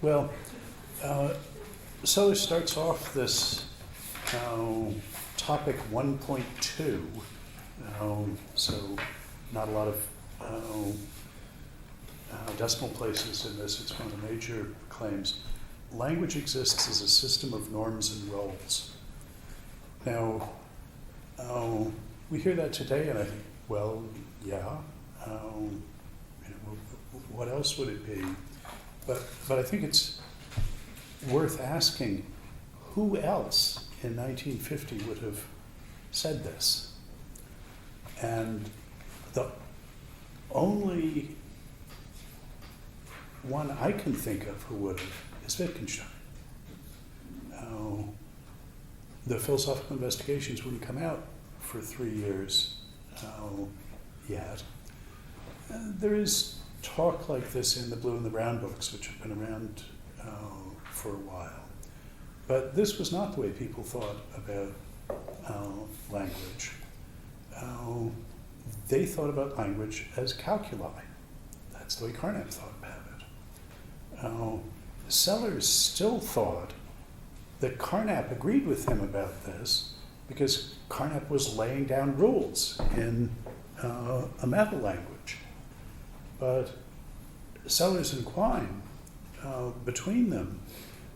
Well, Sellers starts off this topic 1.2, so not a lot of decimal places in this. It's one of the major claims. Language exists as a system of norms and roles. Now, we hear that today, and I think, well, yeah. What else would it be? But I think it's worth asking, who else in 1950 would have said this? And the only one I can think of who would have is Wittgenstein. The philosophical investigations wouldn't come out for 3 years yet. There is talk like this in the Blue and the Brown books, which have been around for a while. But this was not the way people thought about language. They thought about language as calculi. That's the way Carnap thought about it. Sellers still thought that Carnap agreed with him about this because Carnap was laying down rules in a meta language. But Sellers and Quine, between them,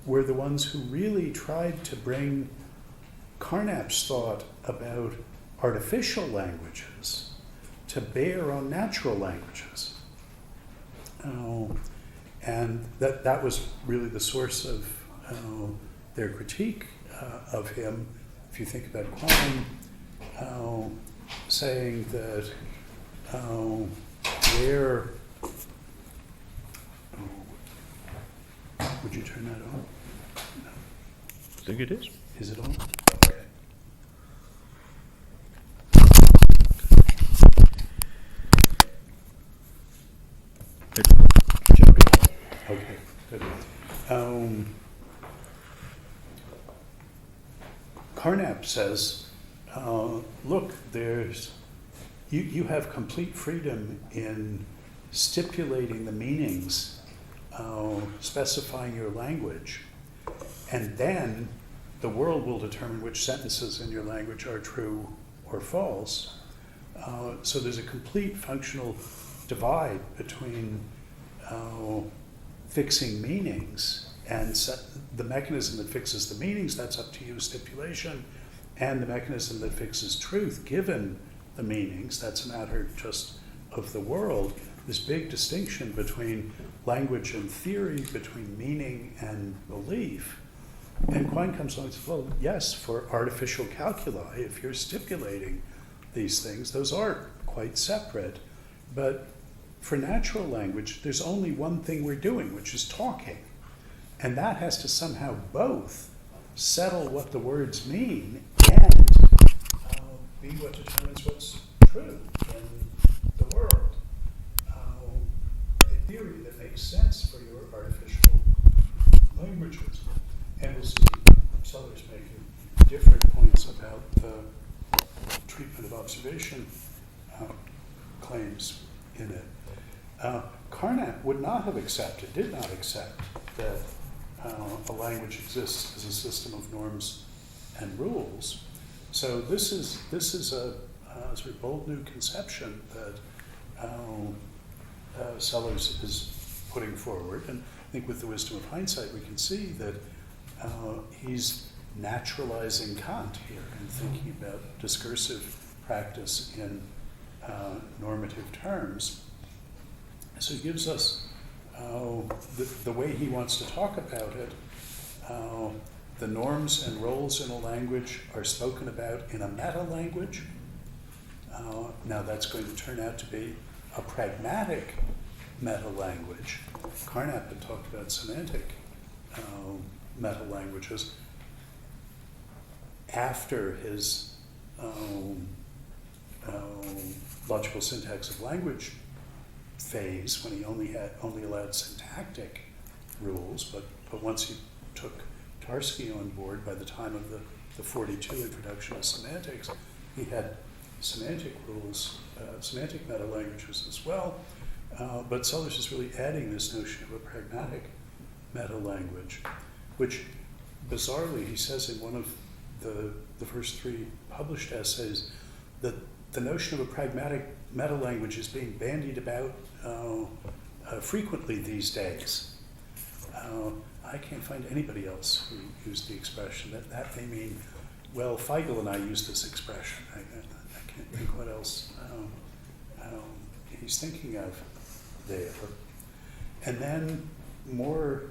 were the ones who really tried to bring Carnap's thought about artificial languages to bear on natural languages. And that was really the source of their critique of him. If you think about Quine, saying that would you turn that on? No. I think it is. Is it on? Okay. Okay, good. Carnap says, look, you have complete freedom in stipulating the meanings, specifying your language, and then the world will determine which sentences in your language are true or false. So there's a complete functional divide between fixing meanings and the mechanism that fixes the meanings, that's up to you, stipulation, and the mechanism that fixes truth, given the meanings, that's a matter just of the world. This big distinction between language and theory, between meaning and belief. And Quine comes along and says, well, yes, for artificial calculi, if you're stipulating these things, those are quite separate. But for natural language, there's only one thing we're doing, which is talking. And that has to somehow both settle what the words mean and be what determines what's true in the world. A theory that makes sense for your artificial languages. And we'll see Sellers making different points about the treatment of observation claims in it. Carnap would not have accepted, did not accept, that a language exists as a system of norms and rules. So this is a sort of bold new conception that Sellers is putting forward. And I think with the wisdom of hindsight, we can see that he's naturalizing Kant here and thinking about discursive practice in normative terms. So he gives us the way he wants to talk about it. The norms and roles in a language are spoken about in a meta-language. Now that's going to turn out to be a pragmatic meta-language. Carnap had talked about semantic meta-languages after his logical syntax of language phase, when he only allowed syntactic rules, but once he took Tarski on board, by the time of the 42 introduction of semantics, he had semantic rules, semantic meta-languages as well. But Sellers is really adding this notion of a pragmatic meta-language, which bizarrely he says in one of the first three published essays that the notion of a pragmatic meta-language is being bandied about frequently these days. I can't find anybody else who used the expression. That may mean, well, Feigl and I use this expression. I can't think what else he's thinking of there. And then more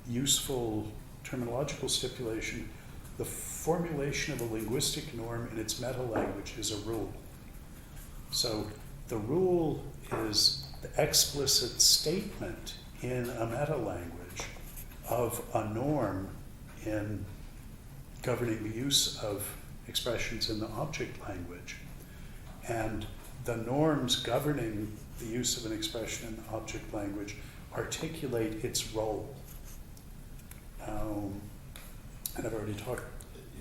useful terminological stipulation, the formulation of a linguistic norm in its meta-language is a rule. So the rule is the explicit statement in a meta-language of a norm in governing the use of expressions in the object language. And the norms governing the use of an expression in the object language articulate its role. And I've already talked,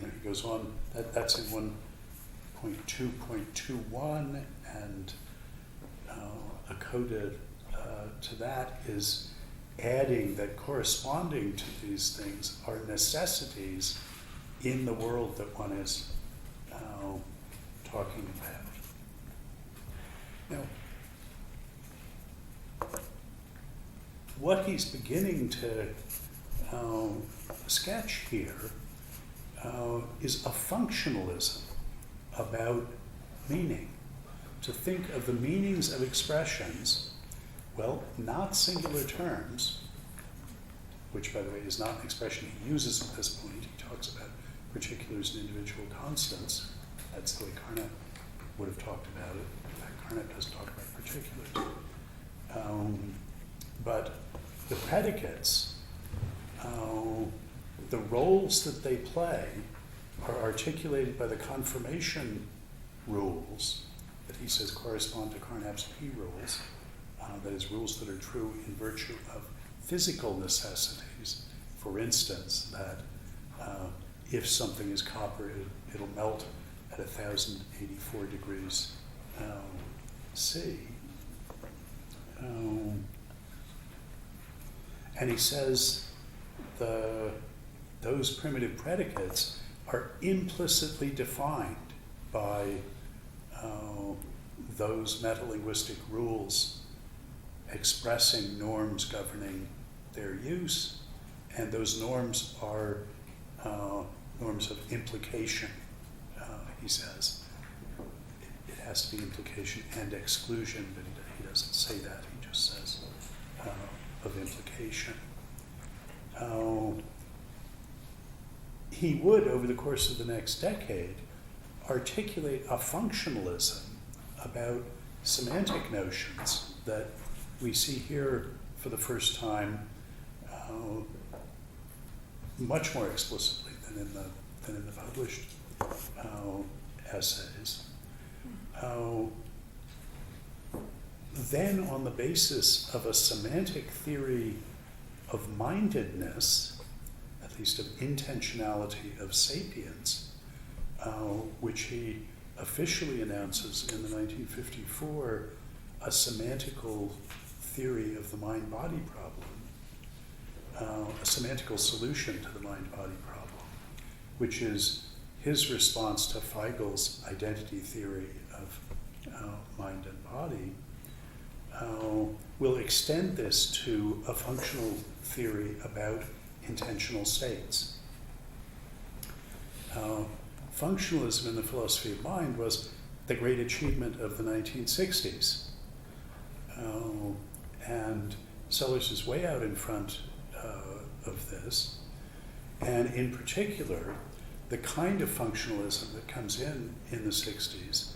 he goes on, that's in 1.2.21, and a coda to that is adding that corresponding to these things are necessities in the world that one is talking about. Now, what he's beginning to sketch here is a functionalism about meaning. To think of the meanings of expressions, well, not singular terms, which, by the way, is not an expression he uses at this point. He talks about particulars and individual constants. That's the way Carnot would have talked about it. In fact, Carnot does talk about particulars. But the predicates, the roles that they play are articulated by the confirmation rules that he says correspond to Carnap's P rules, that is, rules that are true in virtue of physical necessities. For instance, that if something is copper, it'll melt at 1,084 degrees C. And he says those primitive predicates are implicitly defined by those metalinguistic rules expressing norms governing their use, and those norms are norms of implication, he says. It has to be implication and exclusion, but he doesn't say that, he just says of implication. He would, over the course of the next decade, articulate a functionalism about semantic notions that we see here for the first time much more explicitly than in the published essays. Then, on the basis of a semantic theory of mindedness, at least of intentionality of sapience, which he officially announces in the 1954 a semantical theory of the mind-body problem, a semantical solution to the mind-body problem, which is his response to Feigl's identity theory of mind and body, will extend this to a functional theory about intentional states. Functionalism in the philosophy of mind was the great achievement of the 1960s. And Sellers is way out in front of this. And in particular, the kind of functionalism that comes in the 60s,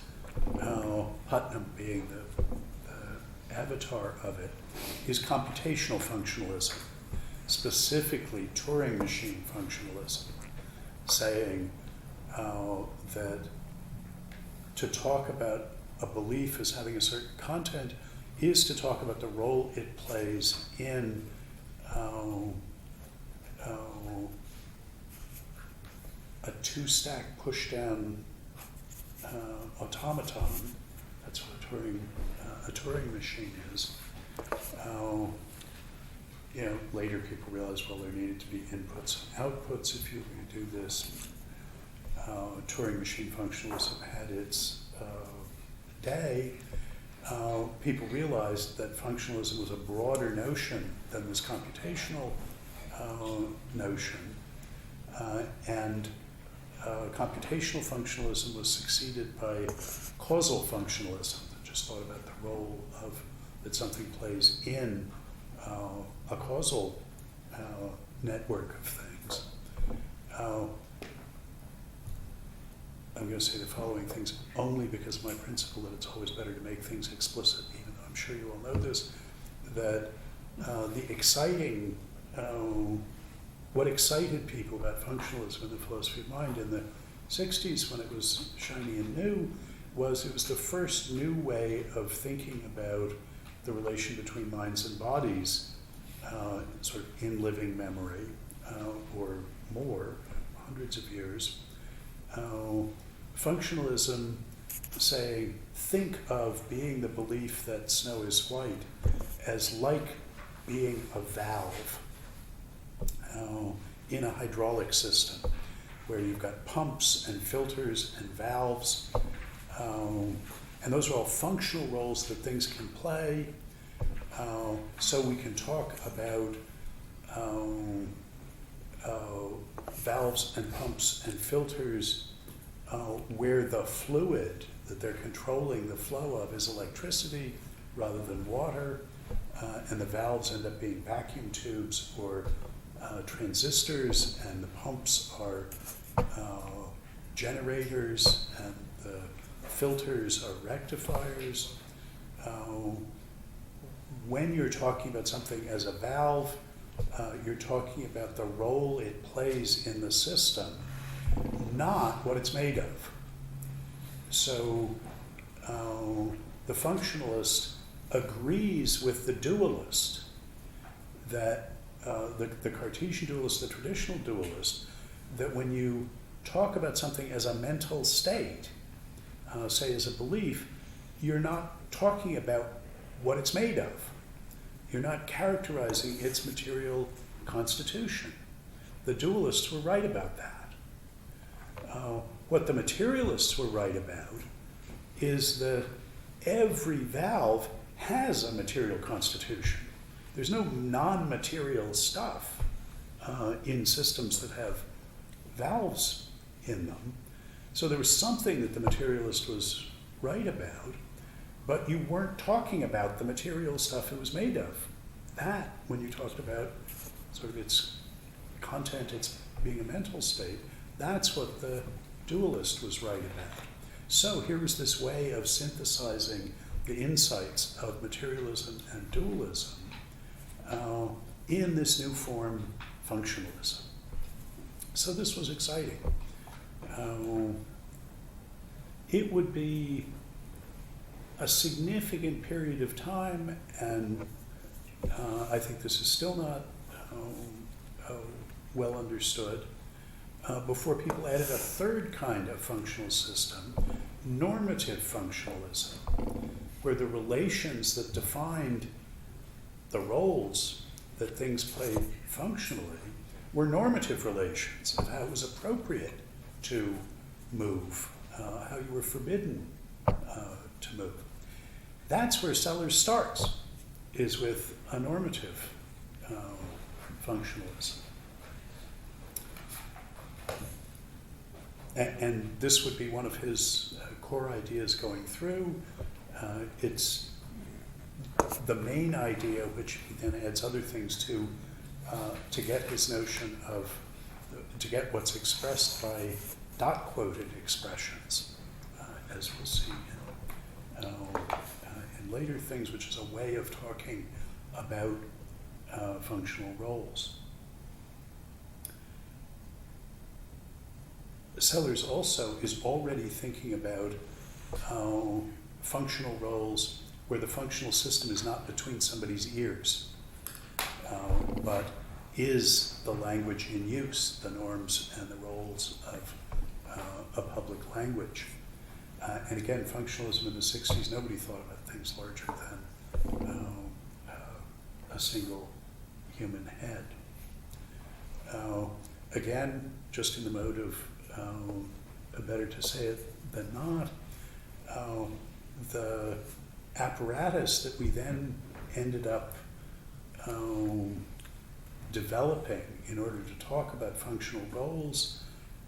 Putnam being the avatar of it, is computational functionalism, specifically Turing machine functionalism, saying that to talk about a belief as having a certain content is to talk about the role it plays in a two-stack push-down automaton. That's what a Turing machine is. later people realized, well, there needed to be inputs and outputs if you were going to do this. Turing machine functionalism had its day. People realized that functionalism was a broader notion than this computational notion. And computational functionalism was succeeded by causal functionalism that just thought about the role that something plays in a causal network of things. I'm going to say the following things only because of my principle that it's always better to make things explicit, even though I'm sure you all know this, that what excited people about functionalism and the philosophy of mind in the 60s when it was shiny and new was it was the first new way of thinking about the relation between minds and bodies, sort of in living memory, or more, hundreds of years. Functionalism saying, think of being the belief that snow is white as like being a valve in a hydraulic system where you've got pumps and filters and valves, and those are all functional roles that things can play. So we can talk about valves and pumps and filters where the fluid that they're controlling the flow of is electricity rather than water, and the valves end up being vacuum tubes or transistors, and the pumps are generators, and the filters are rectifiers. When you're talking about something as a valve, you're talking about the role it plays in the system, not what it's made of. So the functionalist agrees with the dualist, that the Cartesian dualist, the traditional dualist, that when you talk about something as a mental state, say as a belief, you're not talking about what it's made of. You're not characterizing its material constitution. The dualists were right about that. What the materialists were right about is that every valve has a material constitution. There's no non-material stuff in systems that have valves in them. So there was something that the materialist was right about, but you weren't talking about the material stuff it was made of. That, when you talked about sort of its content, its being a mental state, that's what the dualist was right about. So here was this way of synthesizing the insights of materialism and dualism in this new form, functionalism. So this was exciting. It would be a significant period of time, and I think this is still not well understood, before people added a third kind of functional system, normative functionalism, where the relations that defined the roles that things played functionally were normative relations of how it was appropriate to move, how you were forbidden to move. That's where Sellers starts, is with a normative functionalism. And this would be one of his core ideas going through. It's the main idea, which he then adds other things to get his notion of, to get what's expressed by dot-quoted expressions, as we'll see in later things, which is a way of talking about functional roles. Sellers also is already thinking about functional roles where the functional system is not between somebody's ears, but is the language in use, the norms and the roles of a public language. And again, functionalism in the 60s, nobody thought about things larger than a single human head. Again, just in the mode of better to say it than not, the apparatus that we then ended up developing in order to talk about functional goals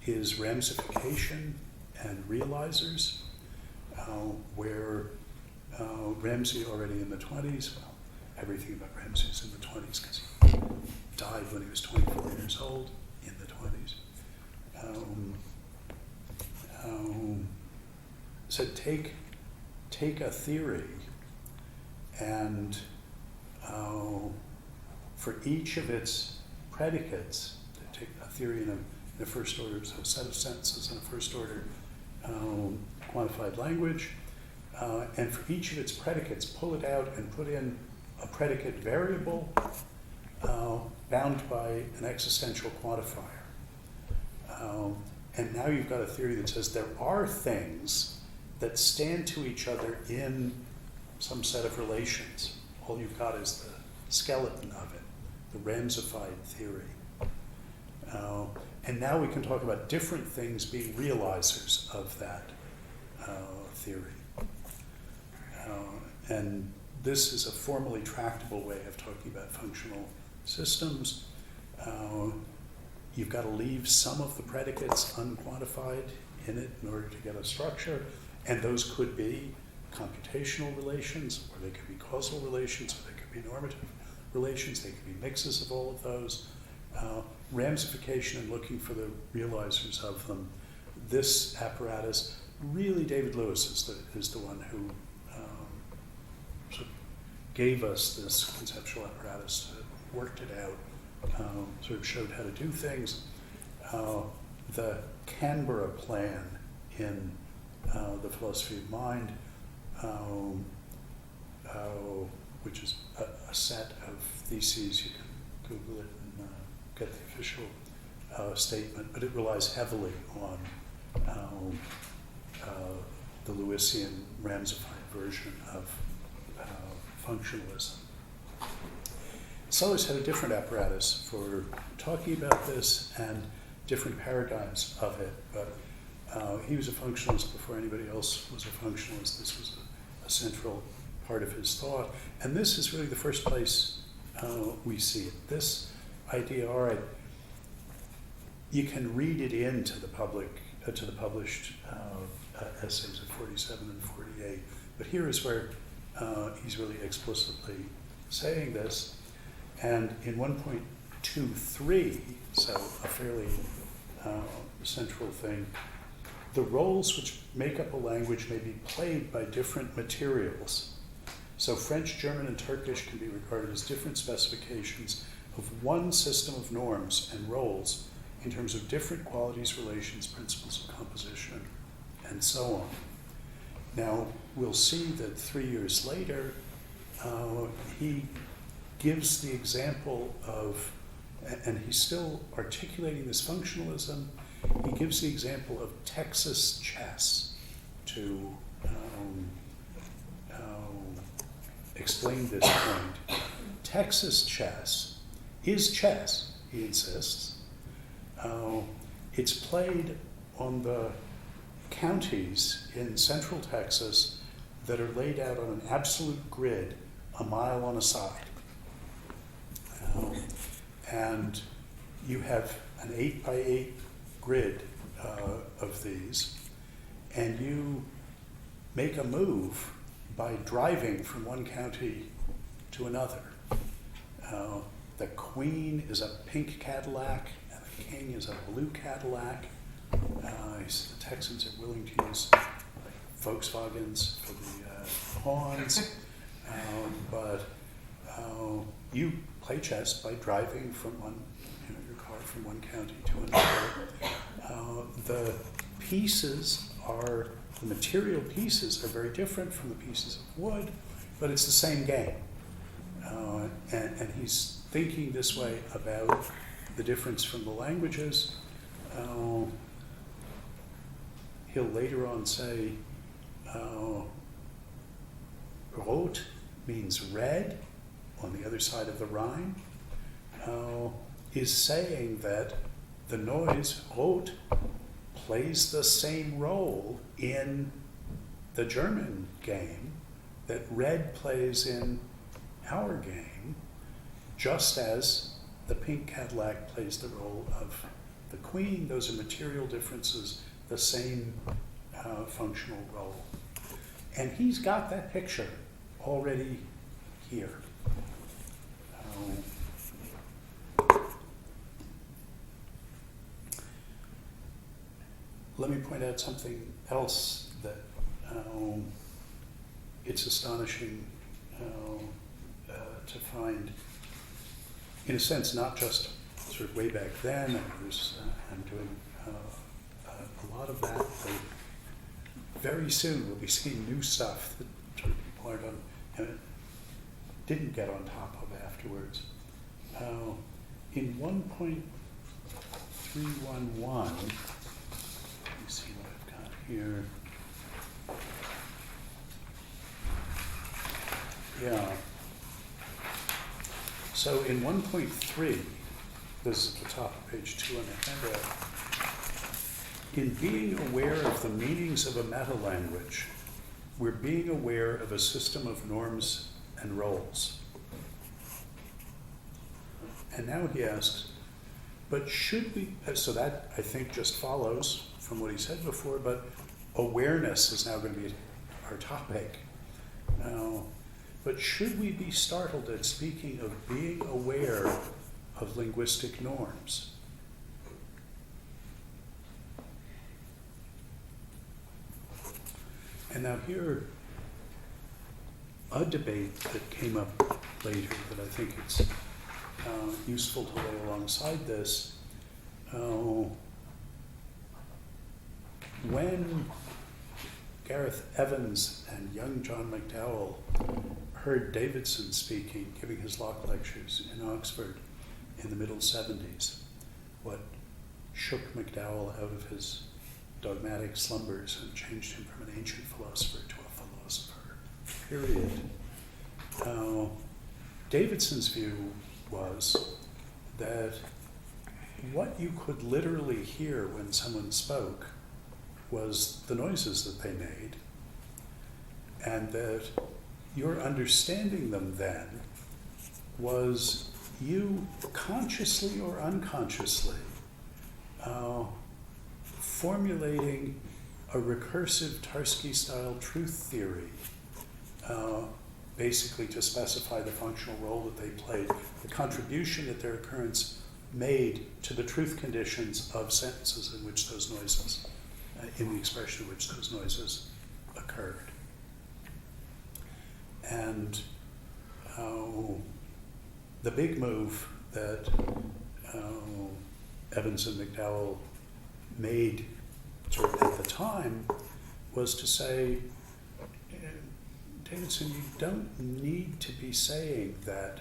is Ramsification and realizers, where Ramsey already in the 20s, well, everything about Ramsey is in the 20s because he died when he was 24 years old in the 20s. Said take a theory and for each of its predicates, take a theory in a first order, so a set of sentences in a first order quantified language, and for each of its predicates, pull it out and put in a predicate variable bound by an existential quantifier. And now you've got a theory that says there are things that stand to each other in some set of relations. All you've got is the skeleton of it, the Ramsified theory. And now we can talk about different things being realizers of that theory. And this is a formally tractable way of talking about functional systems. You've got to leave some of the predicates unquantified in it in order to get a structure, and those could be computational relations, or they could be causal relations, or they could be normative relations, they could be mixes of all of those. Ramsification and looking for the realizers of them. This apparatus, really David Lewis is the one who sort of gave us this conceptual apparatus, worked it out, sort of showed how to do things. The Canberra plan in the philosophy of mind, which is a set of theses. You can Google it and get the official statement, but it relies heavily on the Lewisian Ramsified version of functionalism. Sellers had a different apparatus for talking about this and different paradigms of it, but he was a functionalist before anybody else was a functionalist. This was a central part of his thought, and this is really the first place we see it. This idea, all right, you can read it into the to the published essays of 47 and 48, but here is where he's really explicitly saying this. And in 1.23, so a fairly central thing, the roles which make up a language may be played by different materials. So French, German, and Turkish can be regarded as different specifications of one system of norms and roles in terms of different qualities, relations, principles of composition, and so on. Now, we'll see that 3 years later, he gives the example of, and he's still articulating this functionalism, he gives the example of Texas chess to explain this point. Texas chess is chess, he insists. It's played on the counties in central Texas that are laid out on an absolute grid a mile on a side. And you have an 8x8 grid of these, and you make a move by driving from one county to another. The queen is a pink Cadillac, and the king is a blue Cadillac. The Texans are willing to use Volkswagens for the pawns, but you play chess by driving from your car from one county to another. The pieces are, the material pieces are very different from the pieces of wood, but it's the same game. And he's thinking this way about the difference from the languages. He'll later on say, rot means red on the other side of the Rhine. is saying that the noise, rot, plays the same role in the German game that red plays in our game, just as the pink Cadillac plays the role of the queen. Those are material differences, the same functional role. And he's got that picture already here. Let me point out something else that it's astonishing to find, in a sense, not just sort of way back then. I'm doing a lot of that. But very soon we'll be seeing new stuff that sort of people aren't on, and didn't get on top of afterwards. In 1.311, let me see what I've got here. Yeah. So in 1.3, this is at the top of page 2 on the handout, in being aware of the meanings of a meta-language, we're being aware of a system of norms and roles. And now he asks, but should we, so that I think just follows from what he said before, but awareness is now going to be our topic. But should we be startled at speaking of being aware of linguistic norms? And now here, a debate that came up later that I think it's useful to lay alongside this. When Gareth Evans and young John McDowell heard Davidson speaking, giving his Locke lectures in Oxford in the middle 70s, what shook McDowell out of his dogmatic slumbers and changed him from an ancient philosopher to a philosopher, period. Davidson's view was that what you could literally hear when someone spoke was the noises that they made, and that your understanding them then was you consciously or unconsciously formulating a recursive Tarski-style truth theory, basically to specify the functional role that they played, the contribution that their occurrence made to the truth conditions of sentences in which those noises, in the expression in which those noises occurred. And the big move that Evans and McDowell made sort of at the time was to say, Davidson, you don't need to be saying that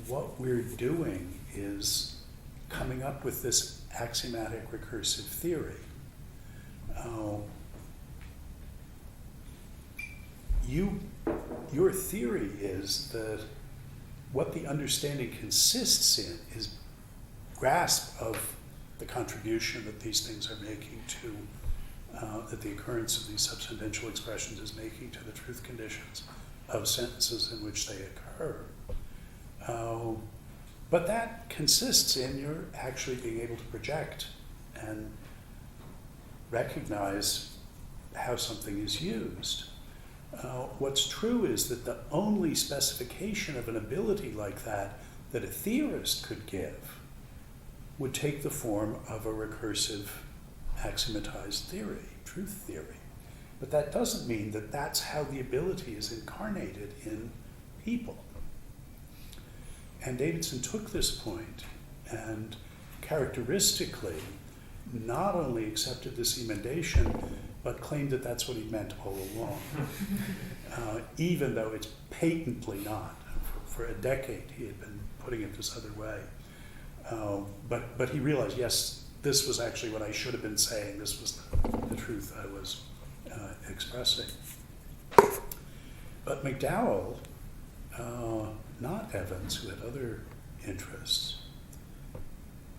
what we're doing is coming up with this axiomatic recursive theory. Your theory is that what the understanding consists in is grasp of the contribution that these things are making to, that the occurrence of these substantial expressions is making to the truth conditions of sentences in which they occur. But that consists in your actually being able to project and recognize how something is used. What's true is that the only specification of an ability like that that a theorist could give would take the form of a recursive axiomatized theory, truth theory. But that doesn't mean that that's how the ability is incarnated in people. And Davidson took this point and characteristically not only accepted this emendation, but claimed that that's what he meant all along, even though it's patently not. For a decade, he had been putting it this other way. But he realized, yes, this was actually what I should have been saying. This was the truth I was expressing. But McDowell not Evans, who had other interests,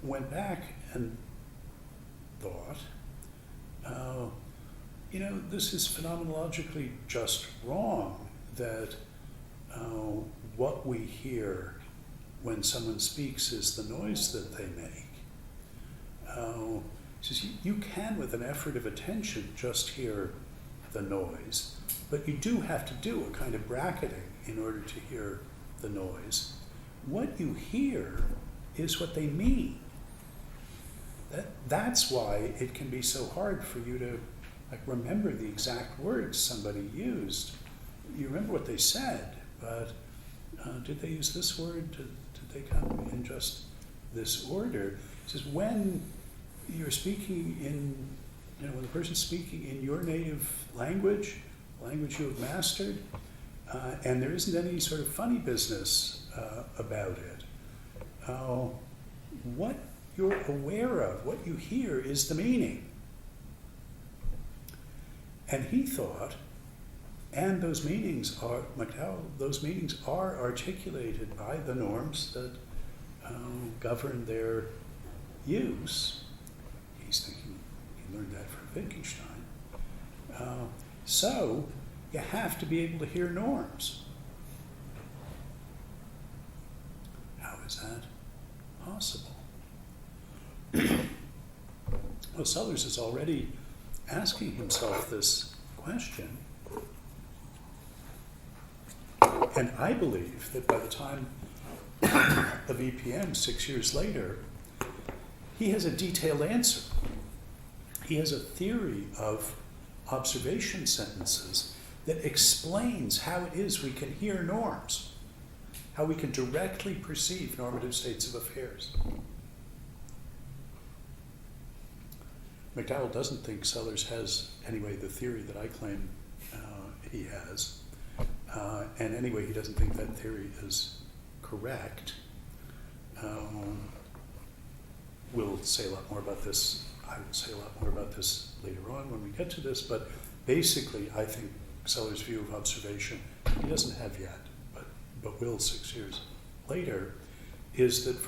went back and thought, this is phenomenologically just wrong, that what we hear when someone speaks is the noise that they make. He says, you can, with an effort of attention, just hear the noise, but you do have to do a kind of bracketing in order to hear the noise. What you hear is what they mean. That's why it can be so hard for you to remember the exact words somebody used. You remember what they said, but did they use this word? Did they come in just this order? It says when you're speaking when the person's speaking in your native language you have mastered, and there isn't any sort of funny business about it. What you're aware of, what you hear, is the meaning. And he thought, and those meanings are articulated by the norms that govern their use. He's thinking he learned that from Wittgenstein. So you have to be able to hear norms. How is that possible? Well, Sellers is already asking himself this question. And I believe that by the time of EPM 6 years later, he has a detailed answer. He has a theory of observation sentences that explains how it is we can hear norms, how we can directly perceive normative states of affairs. McDowell doesn't think Sellers has, anyway, the theory that I claim he has. And anyway, he doesn't think that theory is correct. We'll say a lot more about this. I will say a lot more about this later on when we get to this, but basically I think Sellers' view of observation, he doesn't have yet, but will 6 years later, is that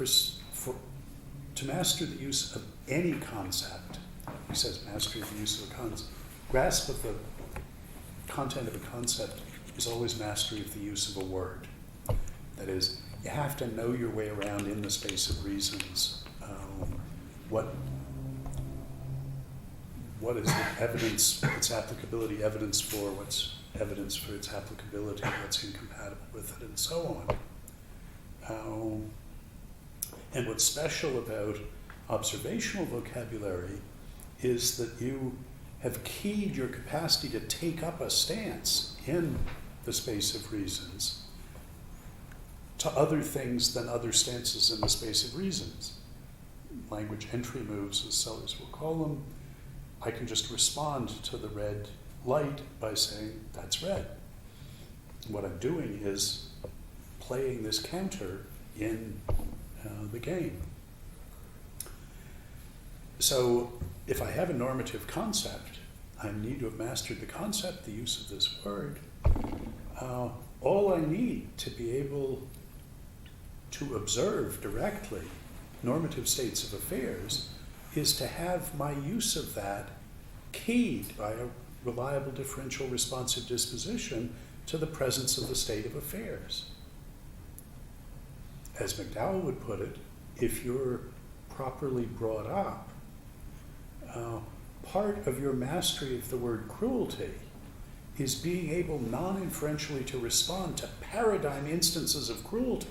to master the use of any concept, he says mastery of the use of a concept, grasp of the content of a concept is always mastery of the use of a word. That is, you have to know your way around in the space of reasons. What is the evidence, its applicability evidence for, what's evidence for its applicability, what's incompatible with it, and so on. And what's special about observational vocabulary is that you have keyed your capacity to take up a stance in the space of reasons to other things than other stances in the space of reasons. Language entry moves, as Sellers will call them. I can just respond to the red light by saying, that's red. What I'm doing is playing this counter in the game. So if I have a normative concept, I need to have mastered the concept, the use of this word. All I need to be able to observe directly normative states of affairs is to have my use of that keyed by a reliable differential responsive disposition to the presence of the state of affairs. As McDowell would put it, if you're properly brought up, part of your mastery of the word cruelty is being able non-inferentially to respond to paradigm instances of cruelty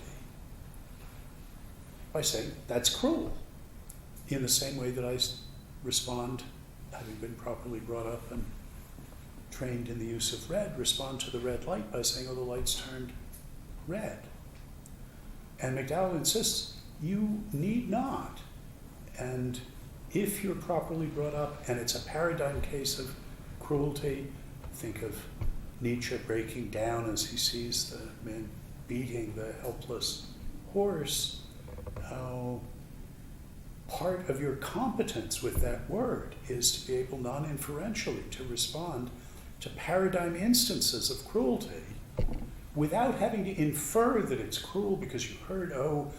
by saying, that's cruel, in the same way that I respond, having been properly brought up and trained in the use of red, respond to the red light by saying, oh, the light's turned red. And McDowell insists, you need not. And if you're properly brought up, and it's a paradigm case of cruelty, think of Nietzsche breaking down as he sees the man beating the helpless horse. Part of your competence with that word is to be able non-inferentially to respond to paradigm instances of cruelty without having to infer that it's cruel because you heard, oh,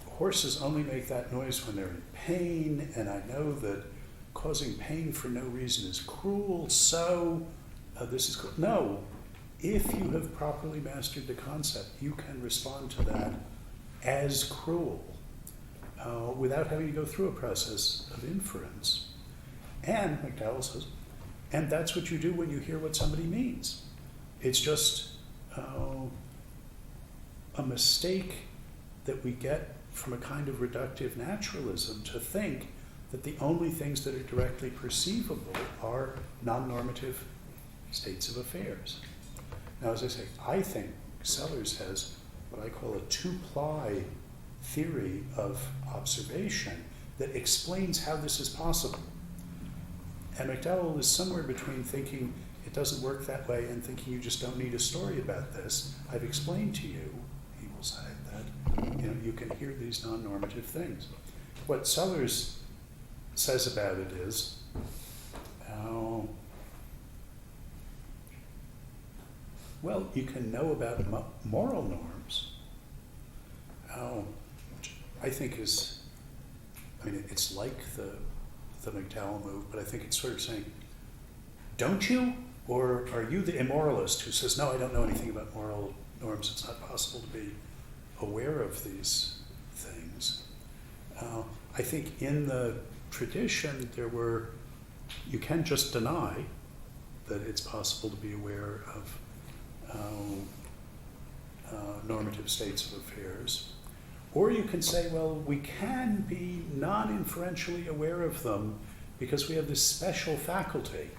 horses only make that noise when they're in pain, and I know that causing pain for no reason is cruel, so this is cruel. No, if you have properly mastered the concept, you can respond to that as cruel without having to go through a process of inference. And, McDowell says, and that's what you do when you hear what somebody means. It's just a mistake that we get from a kind of reductive naturalism to think that the only things that are directly perceivable are non-normative states of affairs. Now, as I say, I think Sellers has what I call a two-ply theory of observation that explains how this is possible. And McDowell is somewhere between thinking it doesn't work that way and thinking you just don't need a story about this. I've explained to you, he will say, that you can hear these non-normative things. What Sellers says about it is, well, you can know about moral norms, which I think is, it's like the McDowell move, but I think it's sort of saying, don't you? Or are you the immoralist who says, no, I don't know anything about moral norms, it's not possible to be aware of these things? I think in the tradition you can just deny that it's possible to be aware of normative states of affairs. Or you can say, well, we can be non-inferentially aware of them because we have this special faculty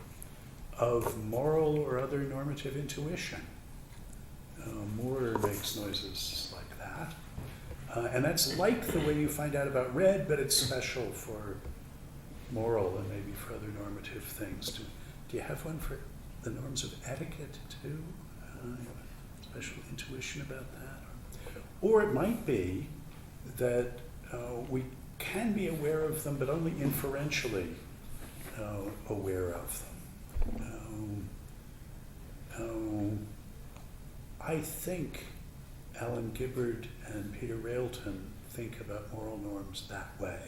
of moral or other normative intuition. Moore makes noises like that. And that's like the way you find out about red, but it's special for moral and maybe for other normative things. Do you have one for the norms of etiquette too? You have a special intuition about that? Or it might be that we can be aware of them, but only inferentially aware of them. I think Alan Gibbard and Peter Railton think about moral norms that way,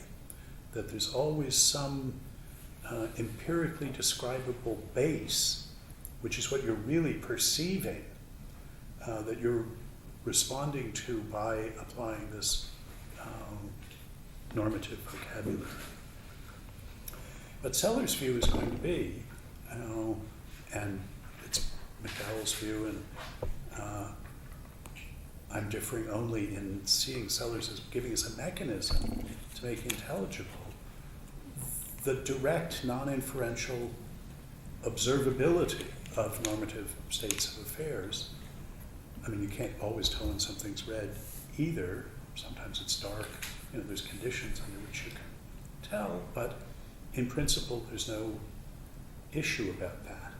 that there's always some empirically describable base, which is what you're really perceiving, that you're responding to by applying this normative vocabulary. But Sellers' view is going to be, and it's McDowell's view, and I'm differing only in seeing Sellers as giving us a mechanism to make intelligible the direct, non-inferential observability of normative states of affairs. You can't always tell when something's red either. Sometimes it's dark. There's conditions under which you can tell, but in principle, there's no issue about that.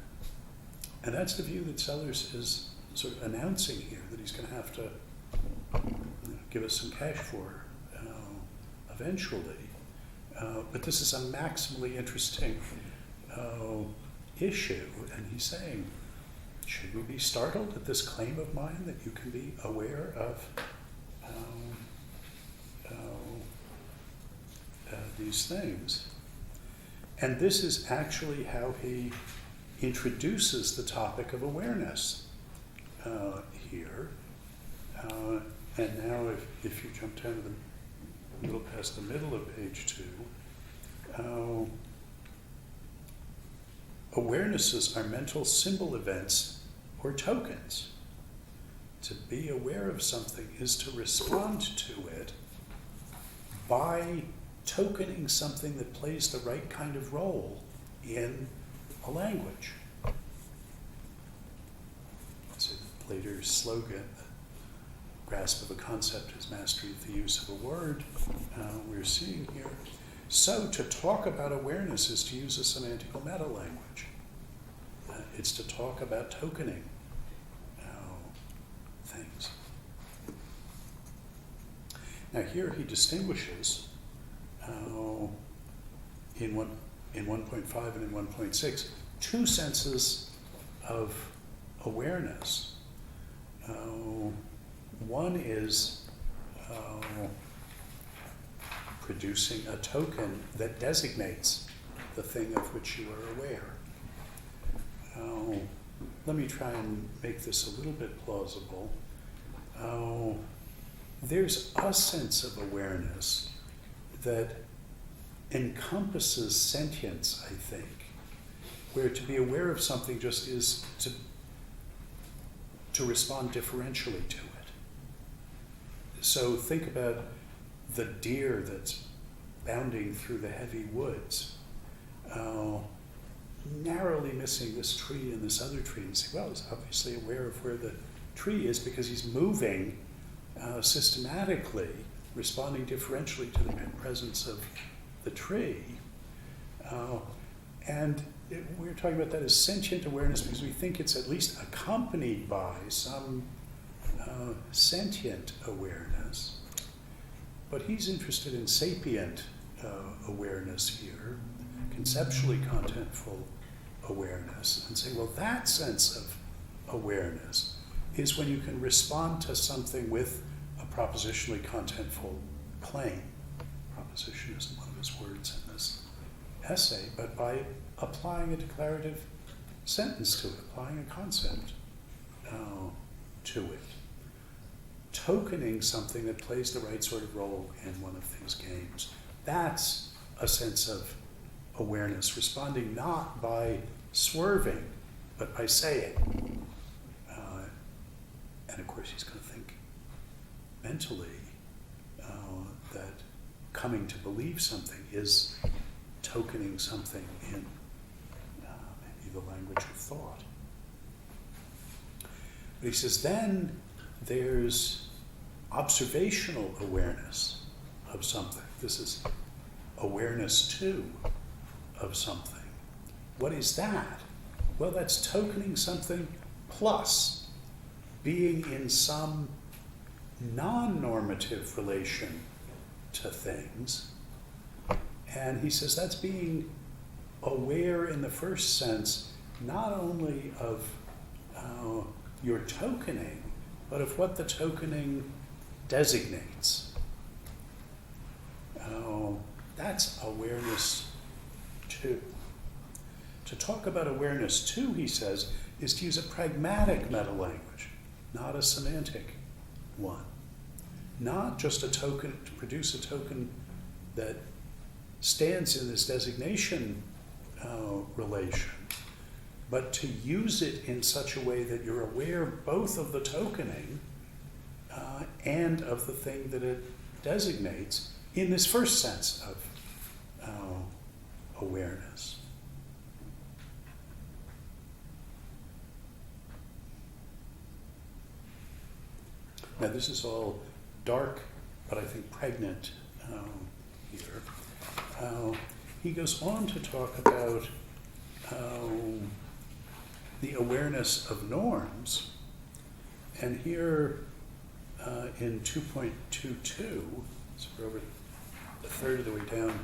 And that's the view that Sellers is sort of announcing here, that he's going to have to give us some cash for eventually. But this is a maximally interesting issue, and he's saying, should we be startled at this claim of mine that you can be aware of these things? And this is actually how he introduces the topic of awareness here. And now if you jump down to the middle, past the middle of page 2, awarenesses are mental symbol events or tokens. To be aware of something is to respond to it by tokening something that plays the right kind of role in a language. It's Plater's slogan, grasp of a concept is mastery of the use of a word, we're seeing here. So to talk about awareness is to use a semantical meta-language. It's to talk about tokening things. Now here he distinguishes in 1.5 and in 1.6 two senses of awareness. One is producing a token that designates the thing of which you are aware. Let me try and make this a little bit plausible. There's a sense of awareness that encompasses sentience, I think, where to be aware of something just is to respond differentially to it. So think about the deer that's bounding through the heavy woods, narrowly missing this tree and this other tree, and say, well, he's obviously aware of where the tree is because he's moving systematically, responding differentially to the presence of the tree. We're talking about that as sentient awareness because we think it's at least accompanied by some sentient awareness. But he's interested in sapient awareness here, conceptually contentful awareness, and say, well, that sense of awareness is when you can respond to something with a propositionally contentful claim. Proposition isn't one of his words in this essay, but by applying a declarative sentence to it, applying a concept to it. Tokening something that plays the right sort of role in one of these games. That's a sense of awareness, responding not by swerving, but by saying. And of course, he's going to think mentally that coming to believe something is tokening something in maybe the language of thought. But he says, then there's observational awareness of something. This is awareness too of something. What is that? Well, that's tokening something plus being in some non-normative relation to things. And he says that's being aware in the first sense, not only of your tokening, but of what the tokening designates. That's awareness too. To talk about awareness too, he says, is to use a pragmatic meta-language, not a semantic one. Not just a token, to produce a token that stands in this designation relation, but to use it in such a way that you're aware both of the tokening and of the thing that it designates in this first sense of awareness. Now this is all dark, but I think pregnant here. He goes on to talk about the awareness of norms, and here in 2.22, so we're over a third of the way down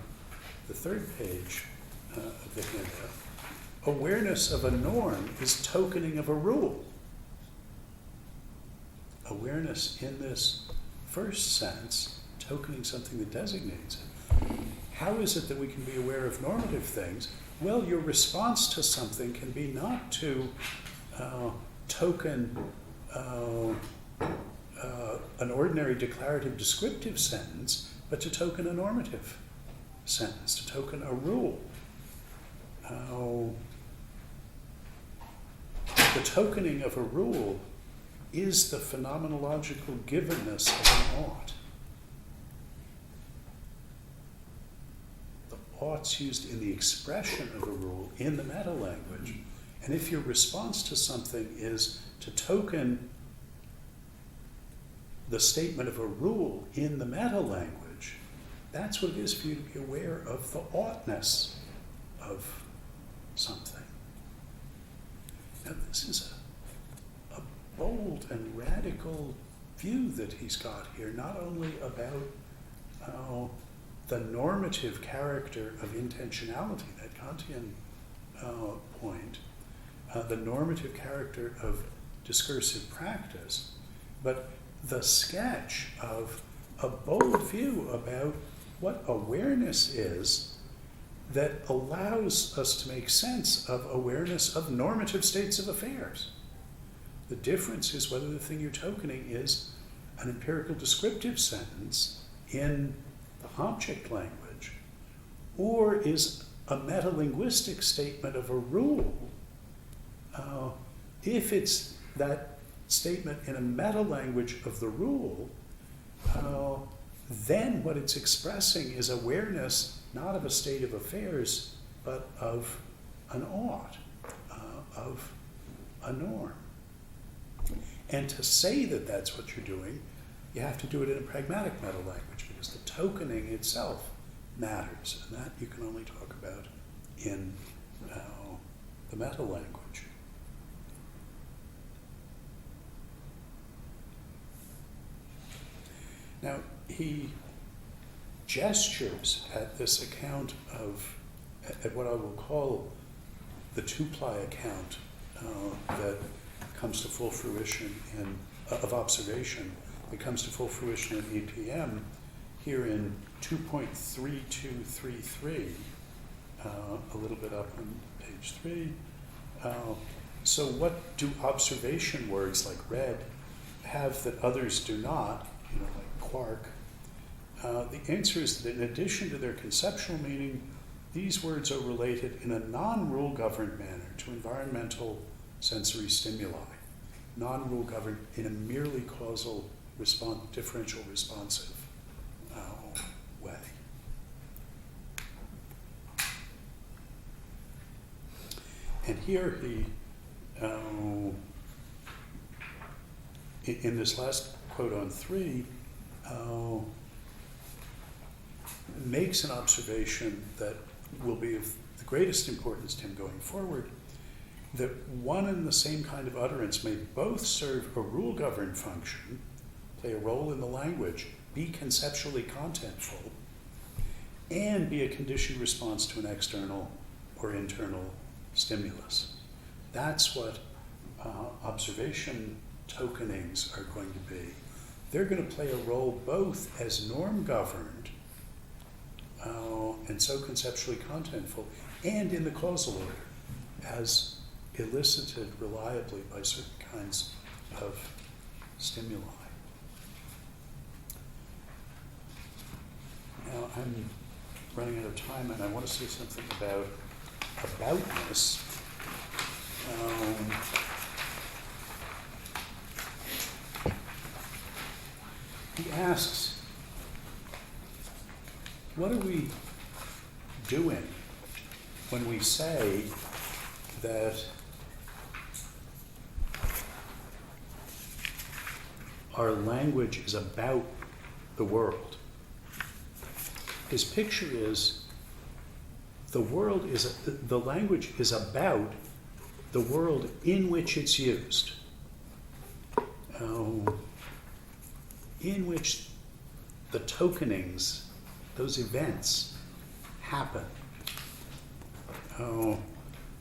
the third page of the handout, awareness of a norm is tokening of a rule. Awareness in this first sense, tokening something that designates it. How is it that we can be aware of normative things? Well, your response to something can be not to token an ordinary declarative descriptive sentence, but to token a normative sentence, to token a rule. The tokening of a rule is the phenomenological givenness of an ought. The ought's used in the expression of a rule in the meta-language. And if your response to something is to token the statement of a rule in the meta-language, that's what it is for you to be aware of the oughtness of something. Now this is a bold and radical view that he's got here, not only about the normative character of intentionality, that Kantian point, the normative character of discursive practice, but the sketch of a bold view about what awareness is that allows us to make sense of awareness of normative states of affairs. The difference is whether the thing you're tokening is an empirical descriptive sentence in the object language, or is a metalinguistic statement of a rule. If it's that statement in a meta-language of the rule, then what it's expressing is awareness not of a state of affairs, but of an ought, of a norm. And to say that that's what you're doing, you have to do it in a pragmatic meta-language, because the tokening itself matters, and that you can only talk about in the meta-language. Now, he gestures at this account of, at what I will call the two-ply account that comes to full fruition of observation, that comes to full fruition in EPM, here in 2.3233, a little bit up on page 3. So what do observation words like red have that others do not, like quark? The answer is that in addition to their conceptual meaning, these words are related in a non-rule governed manner to environmental sensory stimuli, non-rule governed in a merely causal differential responsive way. And here he, in this last quote on 3, makes an observation that will be of the greatest importance to him going forward, that one and the same kind of utterance may both serve a rule-governed function, play a role in the language, be conceptually contentful, and be a conditioned response to an external or internal stimulus. That's what observation tokenings are going to be. They're going to play a role both as norm-governed and so conceptually contentful, and in the causal order, as elicited reliably by certain kinds of stimuli. Now, I'm running out of time, and I want to say something about aboutness. He asks, what are we doing when we say that our language is about the world? His picture is the language is about the world in which it's used, in which the tokenings, those events, happen.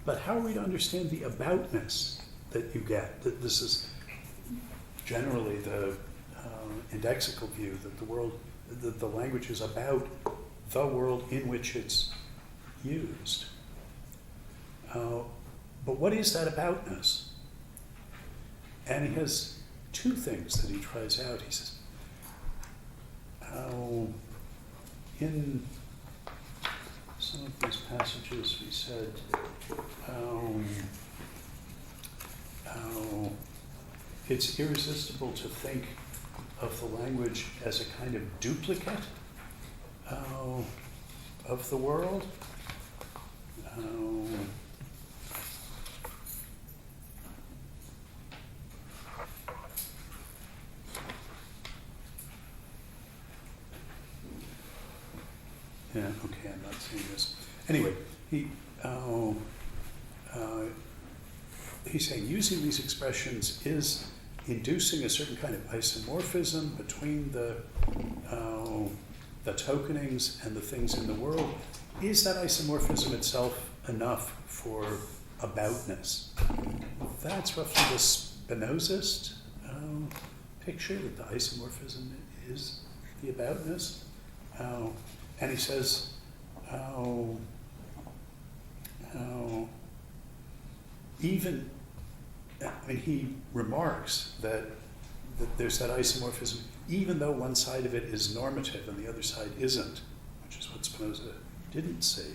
But how are we to understand the aboutness that you get? That this is generally the indexical view, that the language is about the world in which it's used. But what is that aboutness? And he has two things that he tries out. He says, in some of these passages we said, it's irresistible to think of the language as a kind of duplicate of the world. Yeah, okay, I'm not seeing this. Anyway, he's saying using these expressions is inducing a certain kind of isomorphism between the tokenings and the things in the world. Is that isomorphism itself enough for aboutness? that's roughly the Spinozist picture, that the isomorphism is the aboutness. And he says, he remarks that there's that isomorphism, even though one side of it is normative and the other side isn't, which is what Spinoza didn't see.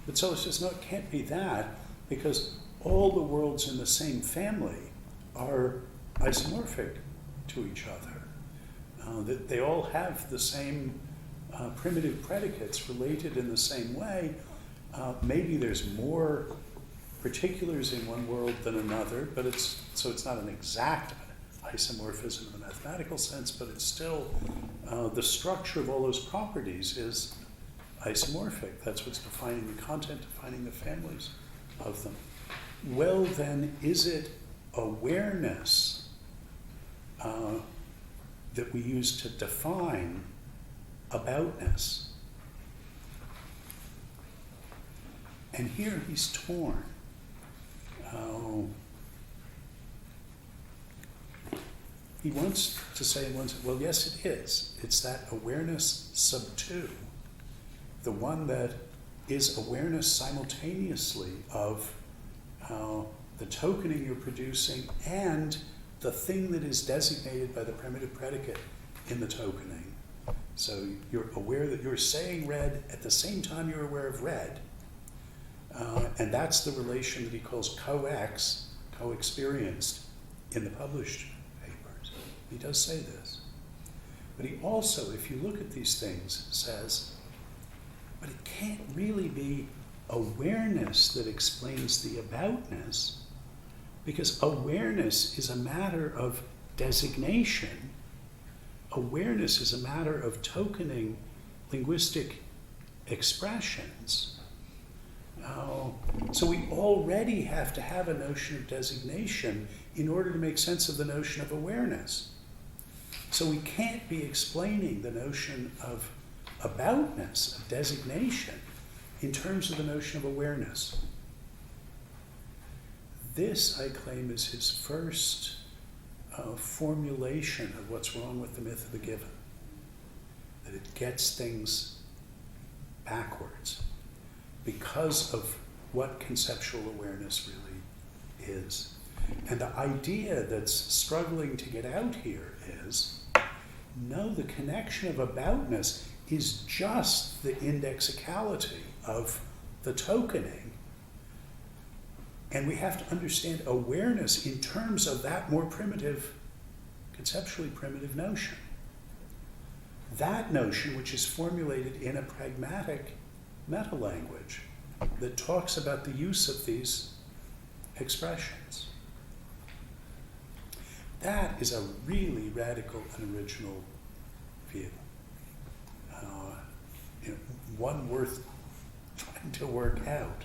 But so it's just, no, it can't be that, because all the worlds in the same family are isomorphic to each other. That they all have the same primitive predicates related in the same way. Maybe there's more particulars in one world than another, but it's not an exact isomorphism in the mathematical sense, but it's still, the structure of all those properties is isomorphic. That's what's defining the content, defining the families of them. Well, then, is it awareness that we use to define aboutness? And here he's torn. He wants to say, well, yes, it is. It's that awareness sub 2, the one that is awareness simultaneously of the tokening you're producing and the thing that is designated by the primitive predicate in the tokening. So you're aware that you're saying red at the same time you're aware of red. And that's the relation that he calls co-experienced in the published papers. He does say this. But he also, if you look at these things, says, but it can't really be awareness that explains the aboutness, because awareness is a matter of designation. Awareness is a matter of tokening linguistic expressions. So we already have to have a notion of designation in order to make sense of the notion of awareness. So we can't be explaining the notion of aboutness, of designation, in terms of the notion of awareness. This, I claim, is his first formulation of what's wrong with the myth of the given. That it gets things backwards because of what conceptual awareness really is. And the idea that's struggling to get out here is, no, the connection of aboutness is just the indexicality of the tokening. And we have to understand awareness in terms of that more primitive, conceptually primitive notion. That notion, which is formulated in a pragmatic meta-language that talks about the use of these expressions. That is a really radical and original view. One worth trying to work out.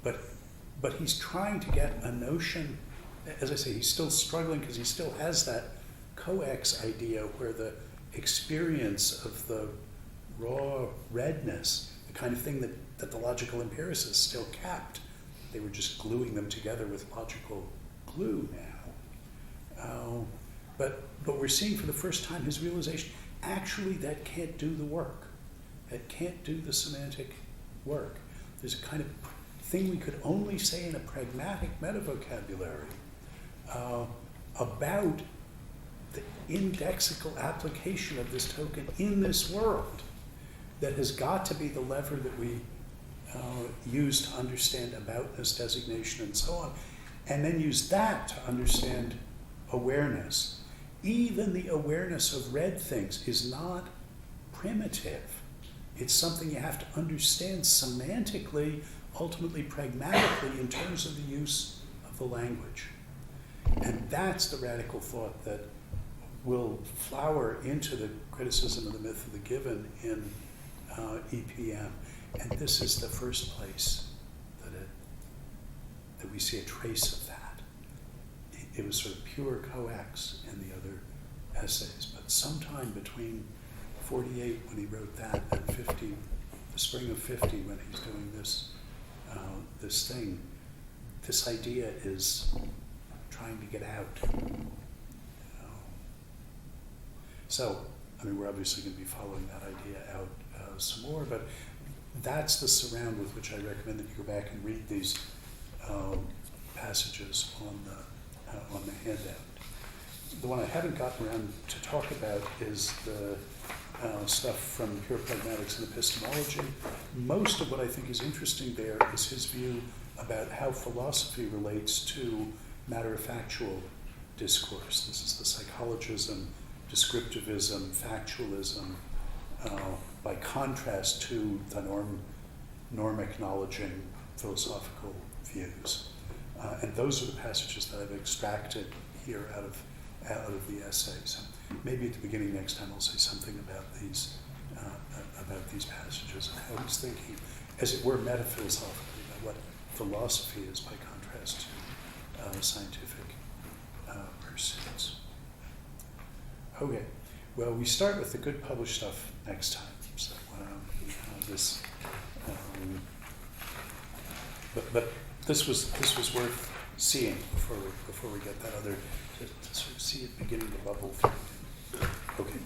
But he's trying to get a notion, as I say, he's still struggling because he still has that coex idea where the experience of the raw redness, the kind of thing that the logical empiricists still kept. They were just gluing them together with logical glue now. But we're seeing for the first time his realization, actually that can't do the work. That can't do the semantic work. There's a kind of thing we could only say in a pragmatic meta-vocabulary about the indexical application of this token in this world that has got to be the lever that we use to understand aboutness, designation, and so on, and then use that to understand awareness. Even the awareness of red things is not primitive. It's something you have to understand semantically, ultimately pragmatically, in terms of the use of the language. And that's the radical thought that will flower into the criticism of the myth of the given in EPM. And this is the first place that we see a trace of that. It was sort of pure coex in the other essays, but sometime between 48 when he wrote that and 50, the spring of 50 when he's doing this thing, this idea is trying to get out. So, I mean, we're obviously going to be following that idea out some more, but that's the surround with which I recommend that you go back and read these passages on the handout. The one I haven't gotten around to talk about is the stuff from Pure Pragmatics and Epistemology. Most of what I think is interesting there is his view about how philosophy relates to matter-of-factual discourse. This is the psychologism, descriptivism, factualism, by contrast to the norm-acknowledging philosophical views. And those are the passages that I've extracted here out of the essays. Maybe at the beginning next time I'll say something about these passages and how he's thinking, as it were, metaphilosophically about what philosophy is by contrast to scientific pursuits. Okay, well, we start with the good published stuff next time. So but this was worth seeing before we get that other to sort of see it beginning to bubble through. Okay.